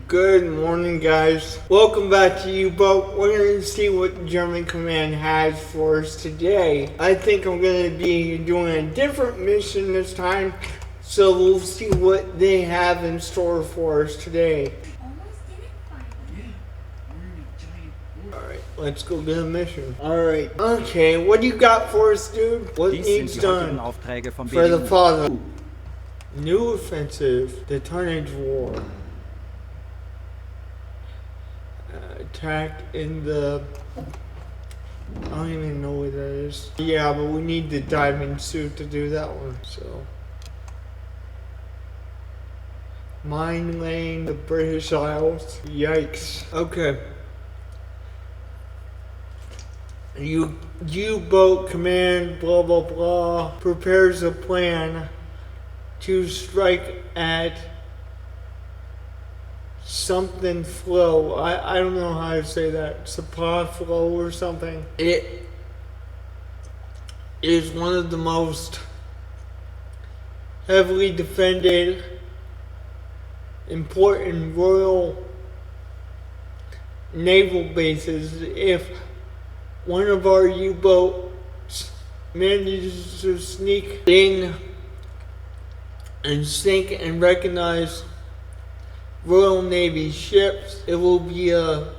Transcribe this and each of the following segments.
Good morning, guys. Welcome back to U-Boat. We're going to see what German Command has for us today. I think I'm going to be doing a different mission this time, so we'll see what they have in store for us today. Alright, let's go get a mission. Alright, okay, what do you got for us, dude? What needs done for the father? New offensive, the tonnage war. Attack in the... I don't even know what that is. Yeah, but we need the diamond suit to do that one, so... Mine laying the British Isles. Yikes. Okay. U-Boat Command, blah blah blah, prepares a plan to strike at something flow. I don't know how to say that. Supply flow or something. It is one of the most heavily defended, important royal naval bases. If one of our U-boats manages to sneak in and sink and recognize Royal Navy ships, it will be a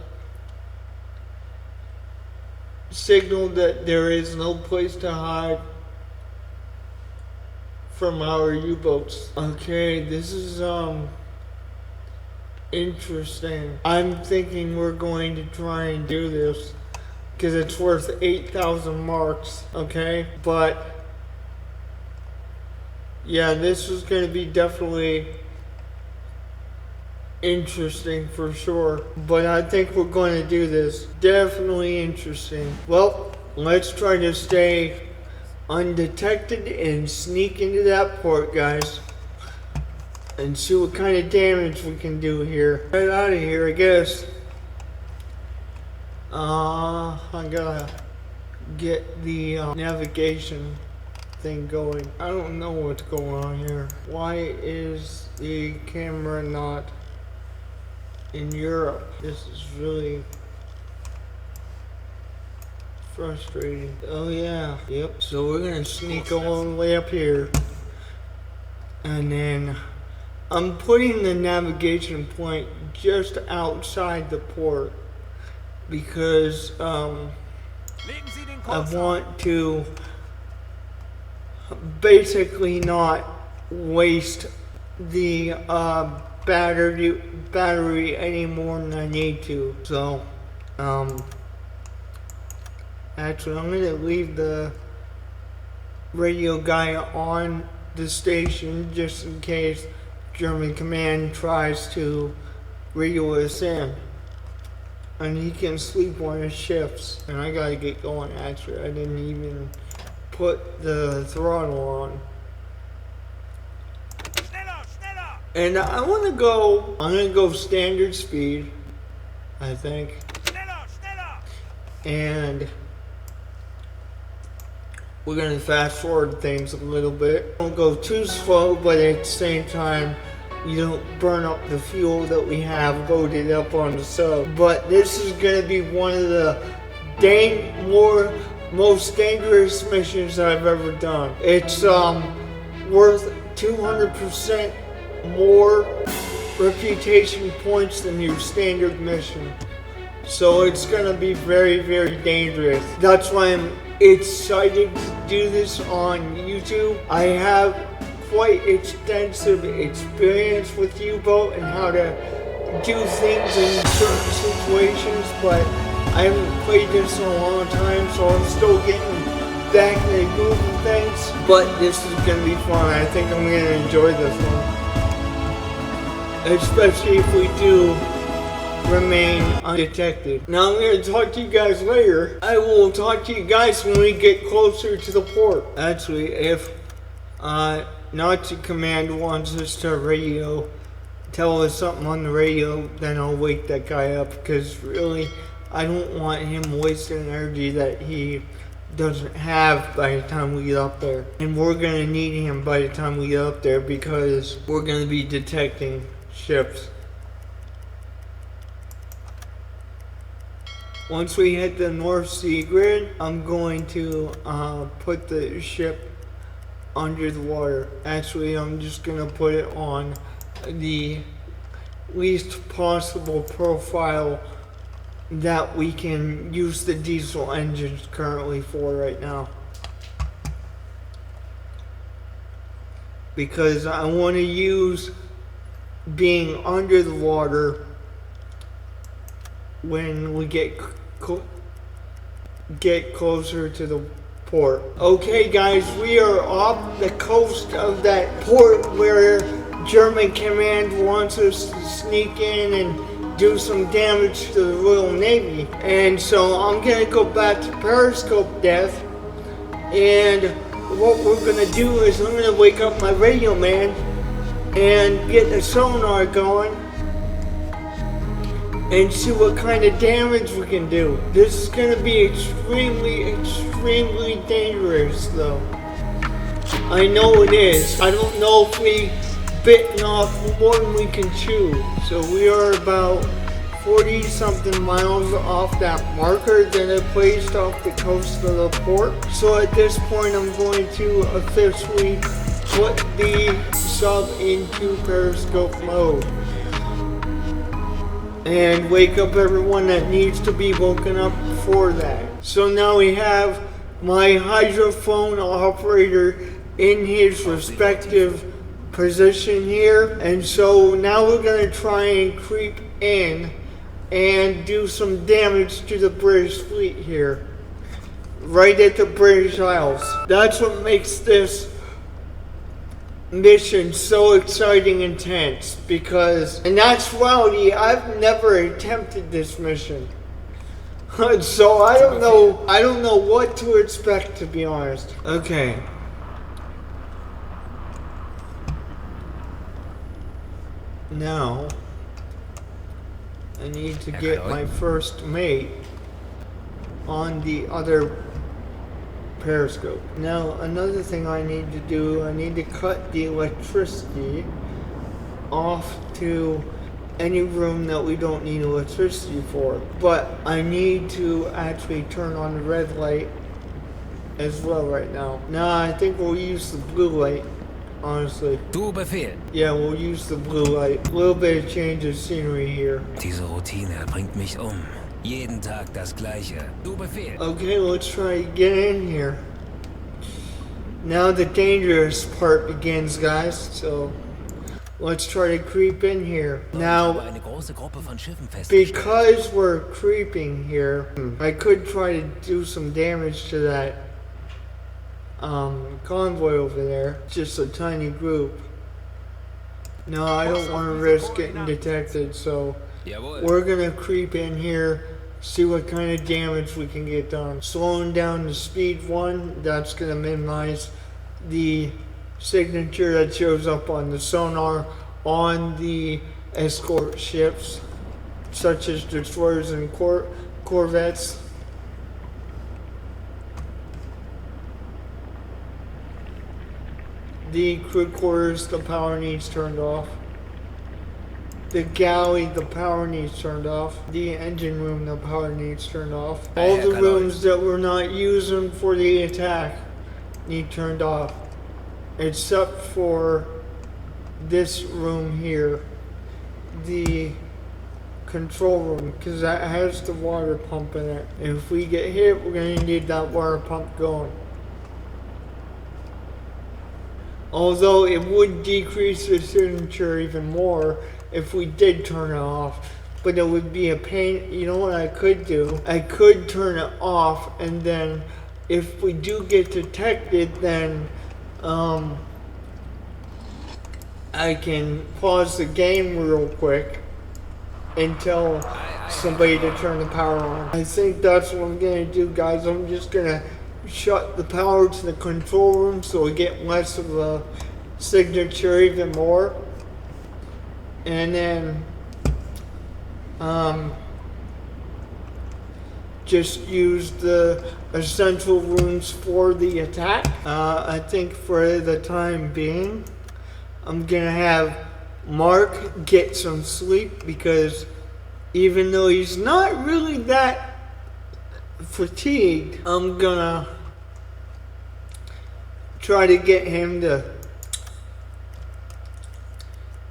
signal that there is no place to hide from our U-boats. Okay, this is interesting. I'm thinking we're going to try and do this because it's worth 8,000 marks, okay? But yeah, this is going to be definitely interesting for sure, but I think we're going to do this. Definitely interesting. Well, let's try to stay undetected and sneak into that port, guys, and see what kind of damage we can do here. Right out of here, I guess. I gotta get the navigation thing going. I don't know what's going on here. Why is the camera not in Europe? This is really frustrating. Oh yeah, yep. So we're gonna sneak all the way up here, and then I'm putting the navigation point just outside the port because I want to basically not waste the battery any more than I need to. So actually I'm gonna leave the radio guy on the station just in case German Command tries to radio us in, and he can sleep on his shifts. And I gotta get going. Actually, I didn't even put the throttle on. And I'm gonna go standard speed, I think. And we're gonna fast forward things a little bit. Don't go too slow, but at the same time, you don't burn up the fuel that we have loaded up on the sub. But this is gonna be one of the most dangerous missions I've ever done. It's worth 200% more reputation points than your standard mission. So it's gonna be very, very dangerous. That's why I'm excited to do this on YouTube. I have quite extensive experience with U-Boat and how to do things in certain situations, but I haven't played this in a long time, so I'm still getting back in the groove of things. But this is gonna be fun. I think I'm gonna enjoy this one, especially if we do remain undetected. Now I'm going to talk to you guys later. I will talk to you guys when we get closer to the port. Actually, if Nazi Command wants us to tell us something on the radio, then I'll wake that guy up, because really I don't want him wasting energy that he doesn't have by the time we get up there. And we're going to need him by the time we get up there, because we're going to be detecting ships. Once we hit the North Sea grid, I'm going to put the ship under the water. Actually, I'm just going to put it on the least possible profile that we can use the diesel engines currently for right now. Because I want to use being under the water when we get closer to the port. Okay guys, we are off the coast of that port where German command wants us to sneak in and do some damage to the Royal Navy. And so I'm gonna go back to periscope death, and what we're gonna do is I'm gonna wake up my radio man and get the sonar going and see what kind of damage we can do. This is gonna be extremely dangerous though. I know it is. I don't know if we bitten off more than we can chew. So we are about 40 something miles off that marker that I placed off the coast of the port. So at this point I'm going to officially put the sub into periscope mode and wake up everyone that needs to be woken up for that. So now we have my hydrophone operator in his respective position here, and so now we're going to try and creep in and do some damage to the British fleet here, right at the British Isles. That's what makes this mission so exciting and intense, because in actuality I've never attempted this mission. So I don't know what to expect, to be honest. Okay. Now I need to get my first mate on the other periscope. Now another thing I need to do, I need to cut the electricity off to any room that we don't need electricity for. But I need to actually turn on the red light as well right now. Now I think we'll use the blue light, honestly. Du Befehl. Yeah, we'll use the blue light. A little bit of change of scenery here. Diese Routine bringt mich Jeden Tag das Gleiche. Du Befehl. Okay, let's try to get in here. Now the dangerous part begins, guys. So let's try to creep in here. Now, because we're creeping here, I could try to do some damage to that convoy over there. Just a tiny group. No, I don't want to risk getting detected, so we're gonna creep in here, see what kind of damage we can get done. Slowing down the speed 1, that's gonna minimize the signature that shows up on the sonar on the escort ships, such as destroyers and corvettes. The crew quarters, the power needs turned off. The galley, the power needs turned off. The engine room, the power needs turned off. All the rooms that we're not using for the attack need turned off, except for this room here, the control room, because that has the water pump in it. And if we get hit, we're going to need that water pump going. Although it would decrease the signature even more if we did turn it off. But it would be a pain. You know what I could do? I could turn it off, and then if we do get detected, then I can pause the game real quick and tell somebody to turn the power on. I think that's what I'm gonna do, guys. I'm just gonna shut the power to the control room so we get less of a signature even more. And then just use the essential rooms for the attack. I think for the time being, I'm gonna have Mark get some sleep, because even though he's not really that fatigued, I'm gonna try to get him to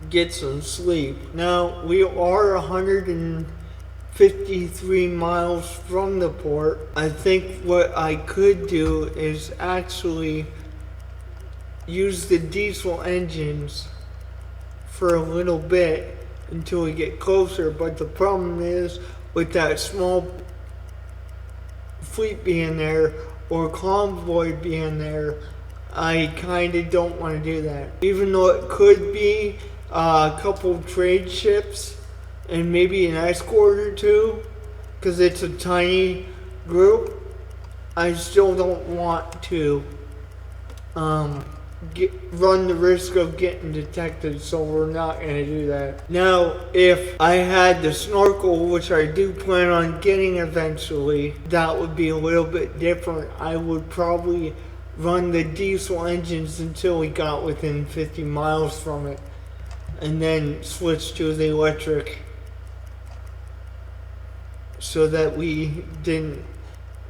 get some sleep. Now, we are 153 miles from the port. I think what I could do is actually use the diesel engines for a little bit until we get closer, but the problem is with that small fleet being there or convoy being there, I kind of don't want to do that. Even though it could be a couple of trade ships and maybe an escort or two, because it's a tiny group, I still don't want to run the risk of getting detected, so we're not going to do that. Now, if I had the snorkel, which I do plan on getting eventually, that would be a little bit different. I would probably run the diesel engines until we got within 50 miles from it, and then switch to the electric so that we didn't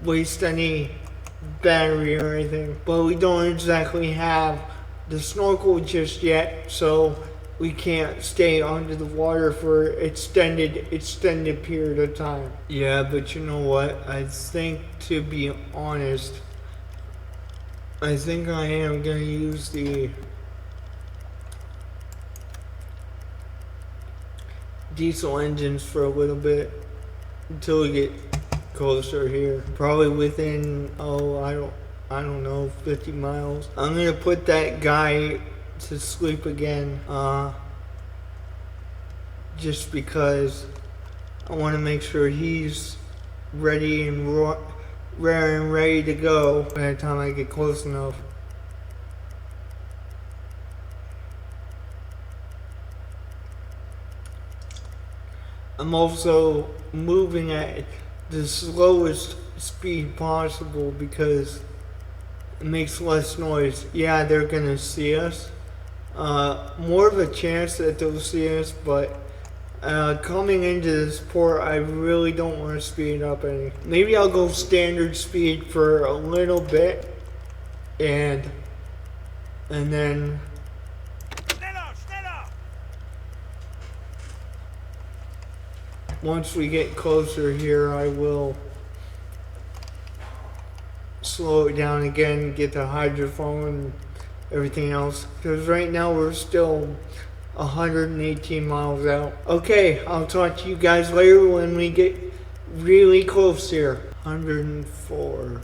waste any battery or anything. But we don't exactly have the snorkel just yet, so we can't stay under the water for extended period of time. Yeah, but you know what? I think, to be honest, I think I am going to use the diesel engines for a little bit until we get closer here. Probably within, I don't know, 50 miles. I'm going to put that guy to sleep again, just because I want to make sure he's ready and ready to go by the time I get close enough. I'm also moving at the slowest speed possible because it makes less noise. Yeah, they're gonna see us. More of a chance that they'll see us, but coming into this port, I really don't want to speed up any. Maybe I'll go standard speed for a little bit, and then once we get closer here, I will slow it down again, get the hydrophone and everything else. Because right now we're still 118 miles out. Okay, I'll talk to you guys later when we get really close here. 104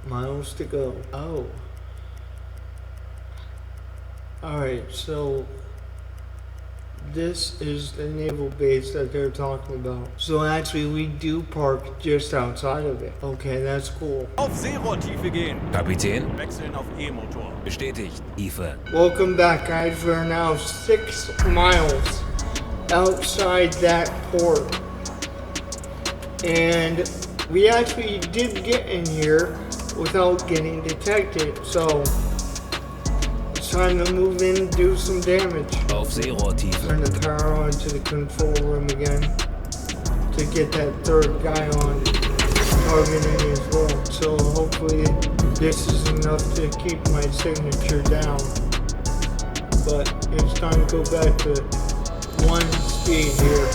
miles to go. Oh. Alright, so this is the naval base that they're talking about. So actually we do park just outside of it. Okay, that's cool. Auf Seerohrtiefe gehen. Kapitän? Wechseln auf E-Motor. Bestätigt. IFA. Welcome back, guys. We're now 6 miles outside that port. And we actually did get in here without getting detected. So it's time to move in and do some damage. Auf Seerohrtiefe. Turn the power on to the control room again to get that third guy on targeting as well. So hopefully this is enough to keep my signature down. But it's time to go back to 1 speed here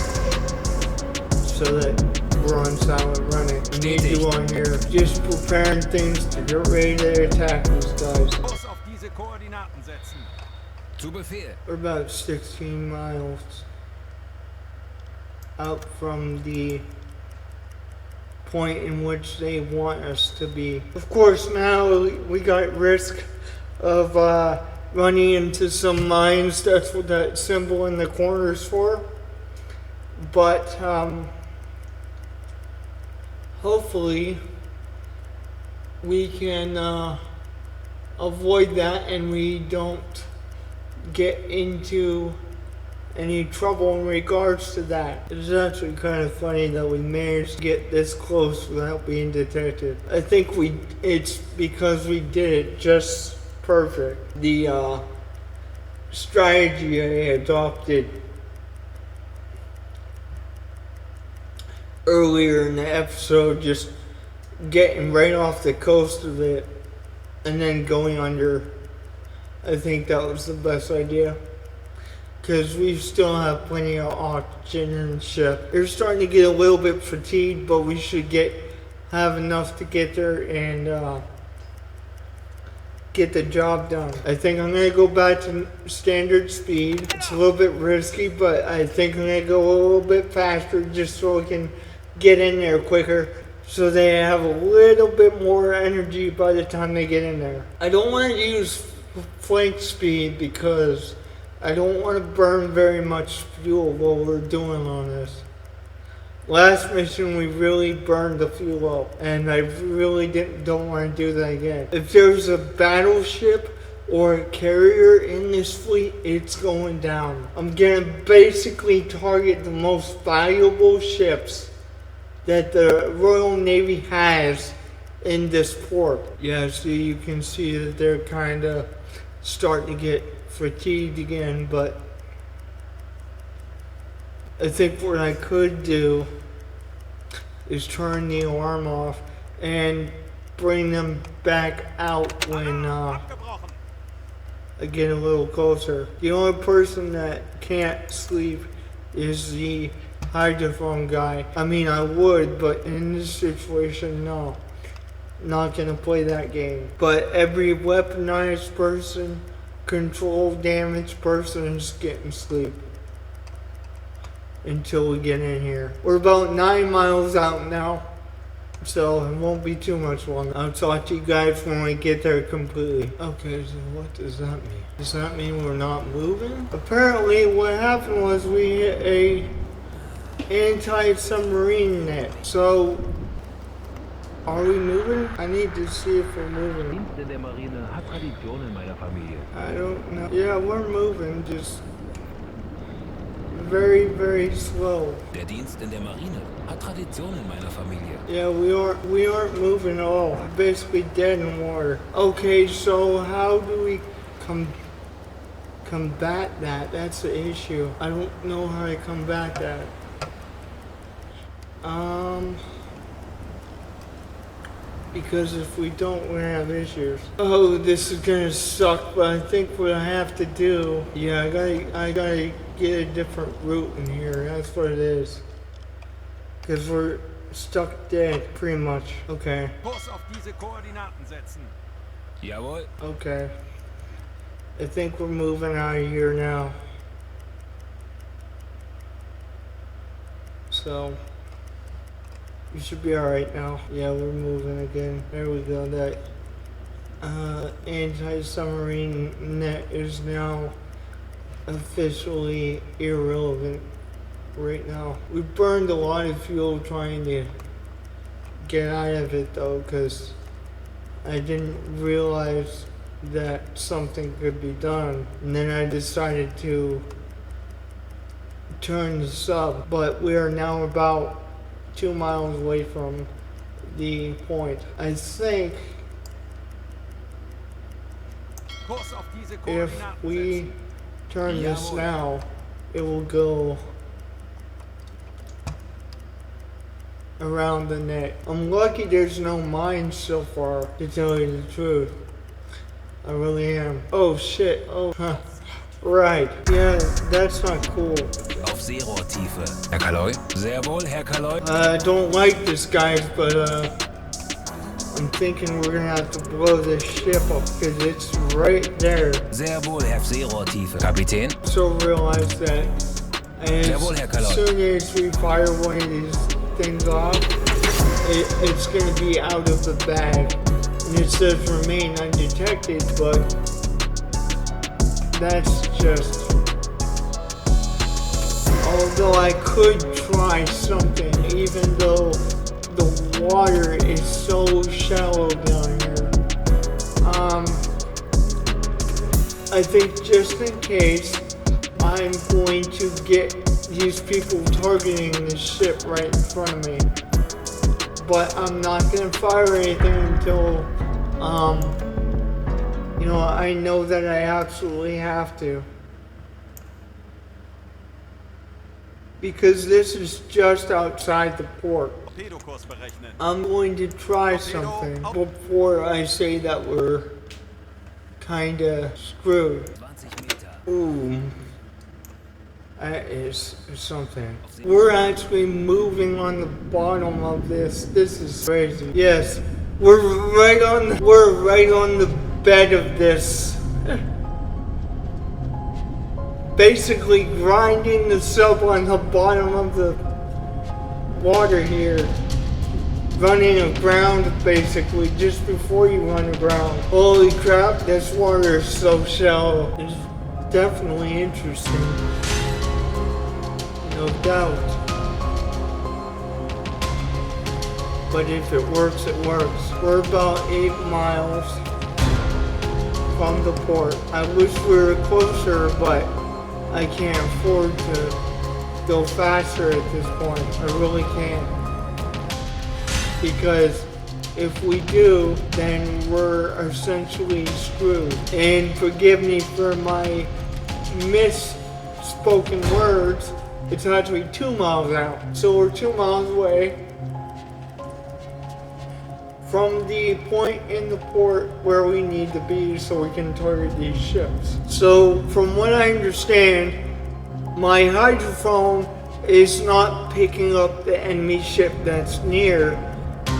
so that we're on silent running. I need you on here just preparing things to get ready to attack these guys. Kurs auf diese Koordinaten setzen. Zu Befehl. We're about 16 miles out from the point in which they want us to be. Of course, now we got risk of running into some mines. That's what that symbol in the corner is for. But hopefully we can avoid that and we don't get into any trouble in regards to that. It's actually kind of funny that we managed to get this close without being detected. I think it's because we did it just perfect. The strategy I adopted earlier in the episode, just getting right off the coast of it and then going under. I think that was the best idea. Because we still have plenty of oxygen in the ship. They're starting to get a little bit fatigued, but we should have enough to get there and get the job done. I think I'm going to go back to standard speed. It's a little bit risky, but I think I'm going to go a little bit faster just so I can get in there quicker, so they have a little bit more energy by the time they get in there. I don't want to use flank speed because I don't want to burn very much fuel while we're doing all this. Last mission we really burned the fuel up, and I really don't want to do that again. If there's a battleship or a carrier in this fleet, it's going down. I'm gonna basically target the most valuable ships that the Royal Navy has in this port. Yeah, so you can see that they're kind of starting to get fatigued again, but I think what I could do is turn the alarm off and bring them back out when I get a little closer. The only person that can't sleep is the hydrophone guy. I mean, I would, but in this situation, no. Not gonna play that game. But every weaponized person, control damaged person is getting sleep until we get in here. We're about 9 miles out now, so it won't be too much longer. I'll talk to you guys when we get there completely. Okay, so what does that mean? Does that mean we're not moving? Apparently what happened was we hit a anti-submarine net. So are we moving? I need to see if we're moving. Dienst in der Marine hat Tradition in meiner Familie. I don't know. Yeah, we're moving, just very, very slow. Der Dienst in der Marine hat Tradition in meiner Familie. Yeah, we aren't moving at all. We're basically dead in water. Okay, so how do we combat that? That's the issue. I don't know how to combat that. Because if we don't, we're gonna have issues. Oh, this is gonna suck, but I think what I have to do, yeah, I gotta get a different route in here. That's what it is. Because we're stuck dead, pretty much. Okay. Kurs auf diese Koordinaten setzen. Jawohl. Okay. I think we're moving out of here now. So we should be alright now. Yeah, we're moving again. There we go. That anti-submarine net is now officially irrelevant right now. We burned a lot of fuel trying to get out of it though, because I didn't realize that something could be done. And then I decided to turn the sub, but we are now about 2 miles away from the point. I think Kurs auf diese if Koordinaten we setzen. turn this Jawohl. now, it will go around the net. I'm lucky there's no mines so far, to tell you the truth. I really am. Oh shit, oh, huh. Right, yeah, that's not cool. Auf Seerohrtiefe. Herr Kaloi? Sehr wohl, Herr Kaloi. I don't like this, guys, but I'm thinking we're gonna have to blow this ship up because it's right there. Sehr wohl, Herr Seerohrtiefe. Kapitän? So realize that Jawohl, Herr Kaloi. as soon as we fire one of these things off, it's gonna be out of the bag. And it says remain undetected, but that's just... Although I could try something, even though the water is so shallow down here. I think just in case, I'm going to get these people targeting this ship right in front of me. But I'm not gonna fire anything until, you know, I know that I absolutely have to. because this is just outside the port. Torpedokurs berechnen. I'm going to try something before I say that we're kinda screwed. 20 Meter. Ooh. That is something. We're actually moving on the bottom of this. This is crazy. Yes, we're right on the bed of this. Basically grinding the sub on the bottom of the water here. Running aground basically just before you run aground. Holy crap, this water is so shallow. It's definitely interesting. No doubt. But if it works, it works. We're about 8 miles from the port. I wish we were closer, but I can't afford to go faster at this point. I really can't. Because if we do, then we're essentially screwed. And forgive me for my misspoken words, it's actually 2 miles out. So we're 2 miles away from the point in the port where we need to be so we can target these ships. So from what I understand, my hydrophone is not picking up the enemy ship that's near.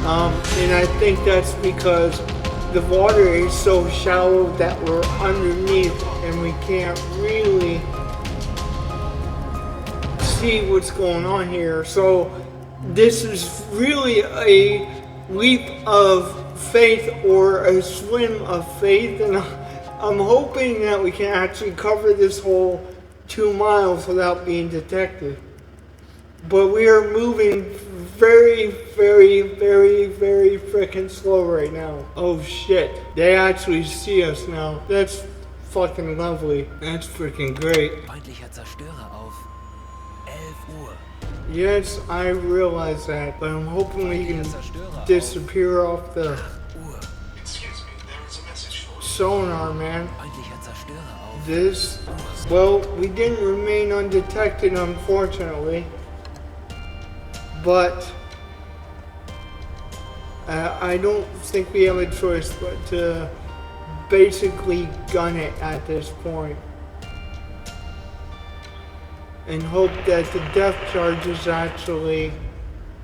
And I think that's because the water is so shallow that we're underneath and we can't really see what's going on here. So this is really a leap of faith or a swim of faith, and I'm hoping that we can actually cover this whole 2 miles without being detected. But we are moving very, very, very, very freaking slow right now. Oh shit, they actually see us now. That's fucking lovely. That's freaking great. Feindlicher Zerstörer auf 11 Uhr. Yes, I realize that, but I'm hoping we can disappear off the Excuse me, there is a message for you. sonar, man. Feindlicher Zerstörer auf. This, well, we didn't remain undetected, unfortunately. But I don't think we have a choice but to basically gun it at this point. And hope that the depth charges actually,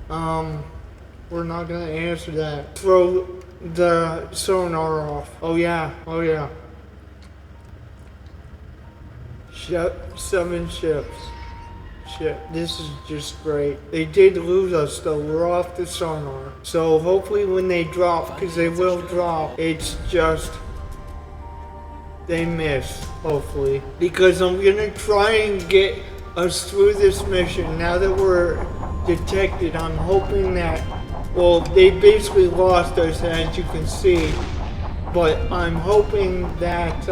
we're not gonna answer that. Throw the sonar off. Oh yeah, oh yeah. 7 ships. Shit, this is just great. They did lose us though, we're off the sonar. So hopefully when they drop, because they will drop, it's just, they miss, hopefully. Because I'm gonna try and get us through this mission. Now that we're detected, I'm hoping that, well, they basically lost us as you can see. But I'm hoping that,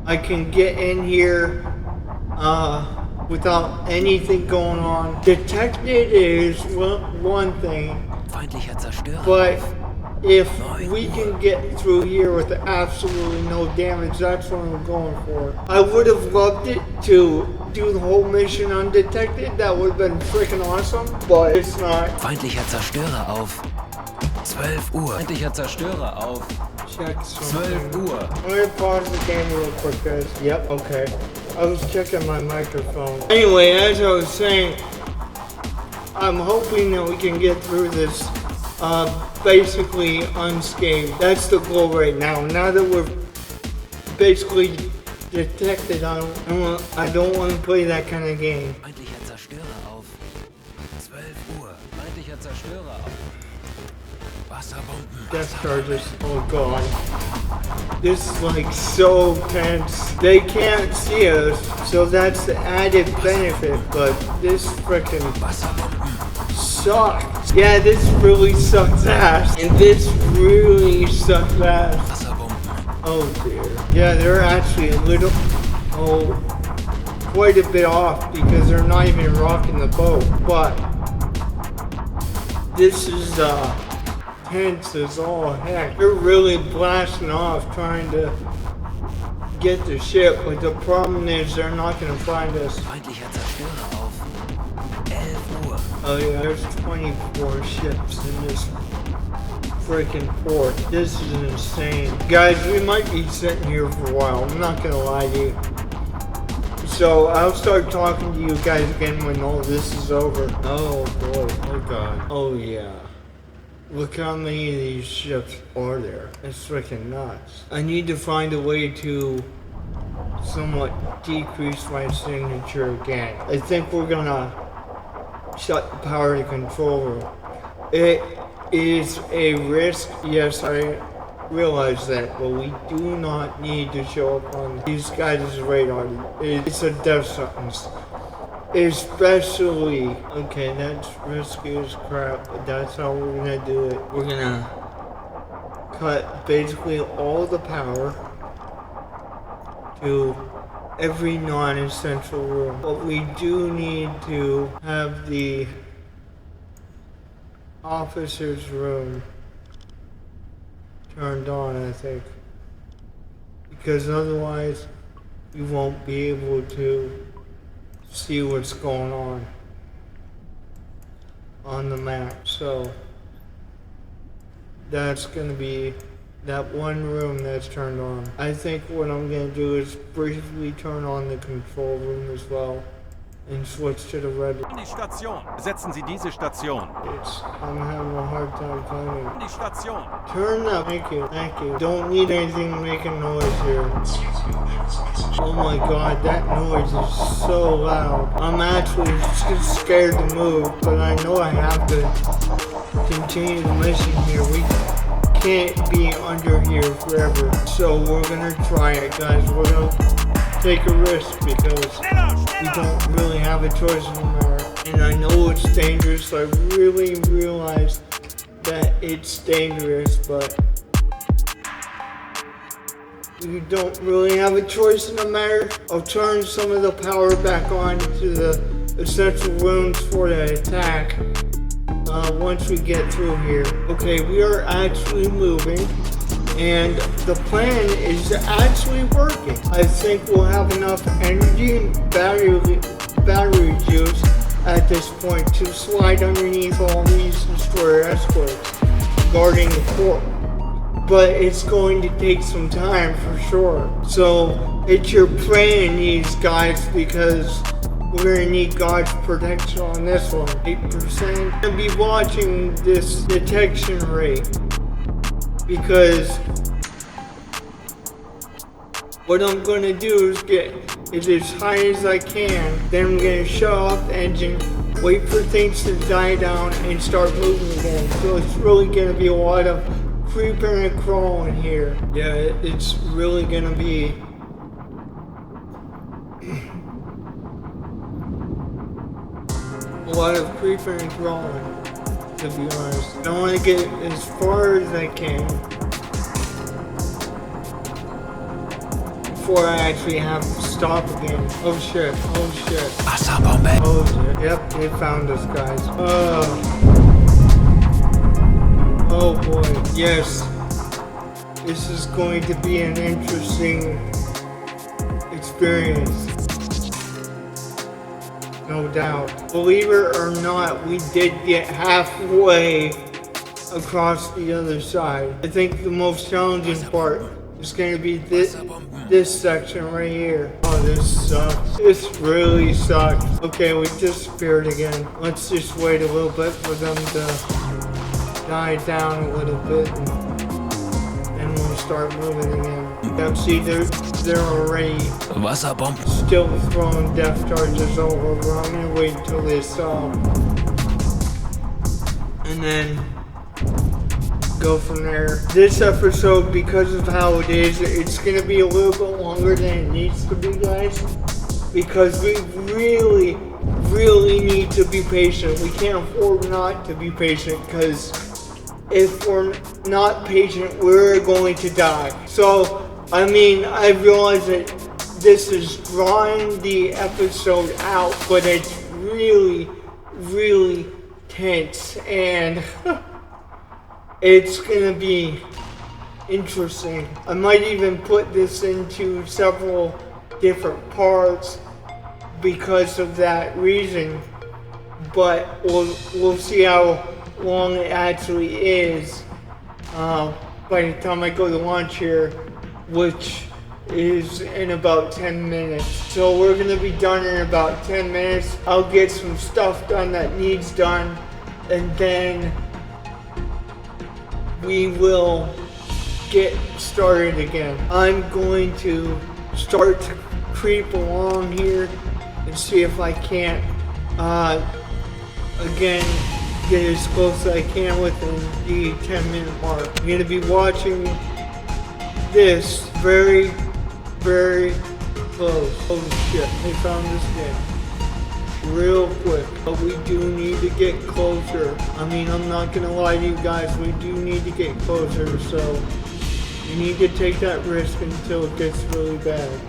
I can get in here without anything going on. Detected is one thing, Feindlicher Zerstörer but auf. if we can get through here with absolutely no damage, that's what I'm going for. I would have loved it to do the whole mission undetected. That would have been freaking awesome, but it's not. Feindlicher Zerstörer auf 12 Uhr. Feindlicher Zerstörer auf Check 12 something. Uhr. I'm gonna pause the game real quick, guys. Yep, okay. I was checking my microphone. Anyway, as I was saying, I'm hoping that we can get through this basically unscathed. That's the goal right now. Now that we're basically detected, I don't want to play that kind of game. Feindlicher Zerstörer auf 12 Uhr. Feindlicher Zerstörer auf. Wasserbomben. Death charges. Oh god. This is like so tense. They can't see us, so that's the added benefit, but this frickin' Wasserbomben. sucks. Yeah, this really sucks ass. And this really sucks ass. Wasserbomben. Oh dear. Yeah, they're actually a little, quite a bit off because they're not even rocking the boat. But this is tense as all heck. They're really blasting off trying to get the ship, but the problem is they're not gonna find us. Feindlicher Zerstörer auf 11 Uhr. Oh yeah, there's 24 ships in this freaking port. This is insane. Guys, we might be sitting here for a while, I'm not gonna lie to you. So I'll start talking to you guys again when all this is over. Oh boy, oh god, oh yeah. Look how many of these ships are there. It's freaking nuts. I need to find a way to somewhat decrease my signature again. I think we're gonna shut the power to control room. It is a risk, yes, I realize that, but we do not need to show up on these guys' radar. It's a death sentence. Especially, okay, that's risky as crap, but that's how we're gonna do it. We're gonna cut basically all the power to every non-essential room. But we do need to have the officer's room turned on, I think. Because otherwise, you won't be able to see what's going on the map. So that's gonna be that one room that's turned on. I think what I'm gonna do is briefly turn on the control room as well and switch to the red. Die Station. Besetzen Sie diese Station. I'm having a hard time finding. Die Station. Turn up. Thank you. Thank you. Don't need anything making noise here. Excuse me, there is a message. Oh my god, that noise is so loud. I'm actually just scared to move, but I know I have to continue the mission here. We can't be under here forever. So we're gonna try it, guys. We're gonna take a risk because we don't really have a choice anymore. And I know it's dangerous. I really realize that it's dangerous, but we don't really have a choice in the matter. I'll turn some of the power back on to the essential rooms for the attack once we get through here. Okay, we are actually moving, and the plan is actually working. I think we'll have enough energy and battery juice at this point to slide underneath all these destroyer escorts guarding the port. But it's going to take some time for sure. So it's your praying needs, guys, because we're gonna need God's protection on this one. 8%. I'm gonna be watching this detection rate because what I'm gonna do is get it as high as I can. Then I'm gonna shut off the engine, wait for things to die down, and start moving again. So it's really gonna be a lot of creeping and crawling here. Yeah, it's really gonna be a lot of creeping and crawling, to be honest. I want to get as far as I can before I actually have to stop again. Oh shit, oh shit. Wasserbombe! Oh shit. Yep, they found us, guys. Oh boy, yes. This is going to be an interesting experience. No doubt. Believe it or not, we did get halfway across the other side. I think the most challenging part is going to be this section right here. Oh, this sucks. This really sucks. Okay, we disappeared again. Let's just wait a little bit for them to die down a little bit, and then we'll start moving again. Yep, see, they're already Wasserbombe! still throwing death charges over, but I'm gonna wait until they stop. And then go from there. This episode, because of how it is, it's gonna be a little bit longer than it needs to be, guys. Because we really need to be patient. We can't afford not to be patient, because if we're not patient, we're going to die. So, I mean, I realize that this is drawing the episode out, but it's really tense, and It's gonna be interesting. I might even put this into several different parts because of that reason, but we'll see how long it actually is by the time I go to launch here, which is in about 10 minutes. So we're gonna be done in about 10 minutes. I'll get some stuff done that needs done, and then we will get started again. I'm going to start to creep along here and see if I can't again get as close as I can within the 10-minute mark. I'm going to be watching this very, very close. Holy shit, they found this game real quick. But we do need to get closer. I mean, I'm not going to lie to you guys, we do need to get closer, so you need to take that risk until it gets really bad.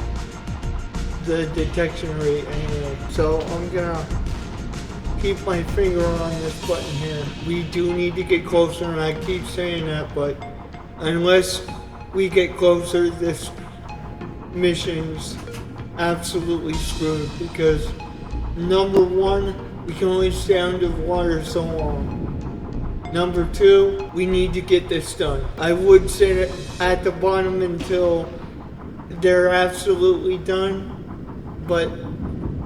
The detection rate anyway. So I'm gonna keep my finger on this button here. We do need to get closer, and I keep saying that, but unless we get closer, this mission's absolutely screwed, because number one, we can only stay under the water so long. Number two, we need to get this done. I would say that at the bottom until they're absolutely done, but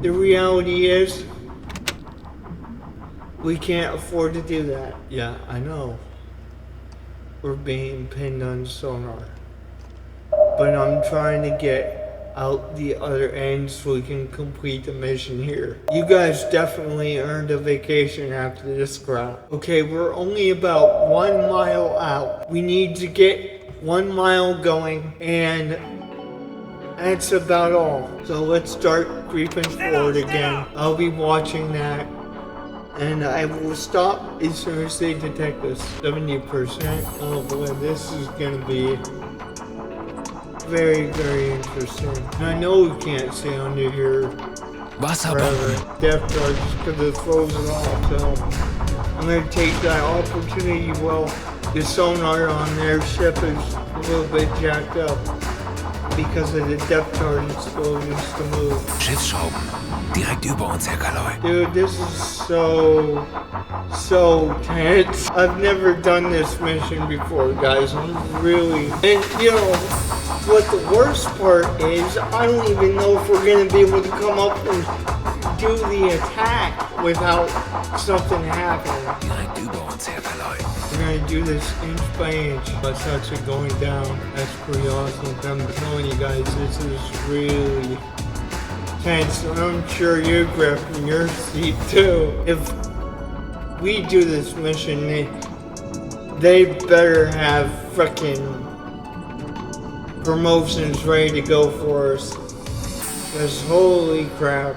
the reality is we can't afford to do that. Yeah, I know. We're being pinned on sonar, but I'm trying to get out the other end so we can complete the mission here. You guys definitely earned a vacation after this crap. Okay, we're only about 1 mile out. We need to get 1 mile going, and that's about all. So let's start creeping forward again. I'll be watching that, and I will stop as soon as they detect us. 70%. Oh boy, this is gonna be very, very interesting. And I know we can't stay under here forever. Depth charge because it throws it off. So I'm gonna take that opportunity while the sonar on their ship is a little bit jacked up because of the depth charge explosions to move. Schiffsschrauben. Direkt über uns, Herr Kaloy. Dude, this is so tense. I've never done this mission before, guys. I'm really, and you know what the worst part is, I don't even know if we're gonna be able to come up and do the attack without something happening. Direkt über uns, Herr Kaloy. We're gonna do this inch by inch. That's actually going down. That's pretty awesome. I'm telling you guys, this is really tense. I'm sure you're grabbing your seat too. If we do this mission, they better have frickin' promotions ready to go for us. Because holy crap.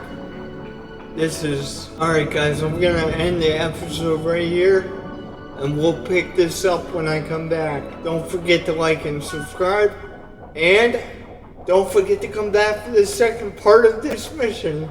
This is... Alright guys, I'm gonna end the episode right here, and we'll pick this up when I come back. Don't forget to like and subscribe, and don't forget to come back for the second part of this mission.